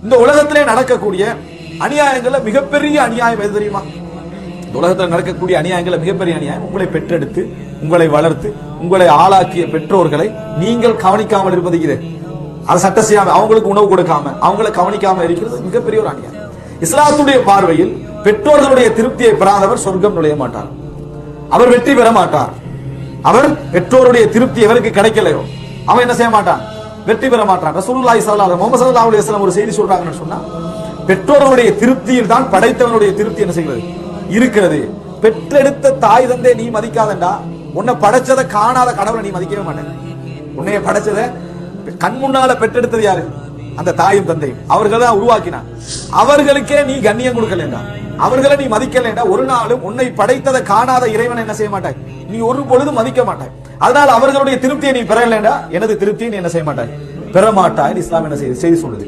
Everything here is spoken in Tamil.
இந்த உலகத்திலே நடக்கக்கூடிய அநியாயங்கள்ல மிகப்பெரிய அநியாயம் எது தெரியுமா? இந்த உலகத்தில் நடக்கக்கூடிய அநியாயங்கள்ல மிகப்பெரிய அநியாயம், உங்களை பெற்றெடுத்து உங்களை வளர்த்து உங்களை ஆளாக்கிய பெற்றோர்களை நீங்கள் கவனிக்காமல் இருப்பது. இது அது சட்ட செய்யாம அவங்களுக்கு உணவு கொடுக்காம அவங்களை கவனிக்காம இருக்கிறது மிகப்பெரிய ஒரு அநியாயம். இஸ்லாத்துடைய பார்வையில் பெற்றோர்களுடைய திருப்தியை பெறாதவர் சொர்க்கம் நுழைய மாட்டார், அவர் வெற்றி பெற மாட்டார். அவர் பெற்றோருடைய திருப்தி எவருக்கு கிடைக்கலையோ அவன் என்ன செய்ய மாட்டான், வெற்றி பெற மாட்டான். ரசூலுல்லாஹி ஸல்லல்லாஹு அலைஹி முஹம்மது ஸல்லல்லாஹு அலைஹி வஸல்லம் ஒரு செய்தி சொல்றாங்கன்னு சொன்னா, பெற்றோர்களுடைய திருப்தியில் தான் படைத்தவனுடைய திருப்தி என்ன செய்வது இருக்கிறது. பெற்றெடுத்த தாய் தந்தை நீ மதிக்காதண்டா, உன்னை படைச்சதை காணாத கடவுளை நீ மதிக்கவே மாட்டேன். உன்னைய படைச்சதை கண் முன்னால பெற்றெடுத்தது யாரு? அந்த தாயும் தந்தையும். அவர்கள் தான் உருவாக்கினான். அவர்களுக்கே நீ கண்ணியம் கொடுக்கலண்டா, அவர்களை நீ மதிக்கலண்டா, ஒரு நாளும் உன்னை படைத்ததை காணாத இறைவனை என்ன செய்ய மாட்டாய், நீ ஒரு பொழுதும் மதிக்க மாட்டாய். அதனால் அவர்களுடைய திருப்தியை நீ பெறலண்டா, எனது திருப்தியை நீ என்ன செய்ய மாட்டாய், பெற மாட்டாய். இஸ்லாம் என்ன செய்தி சொல்லுது.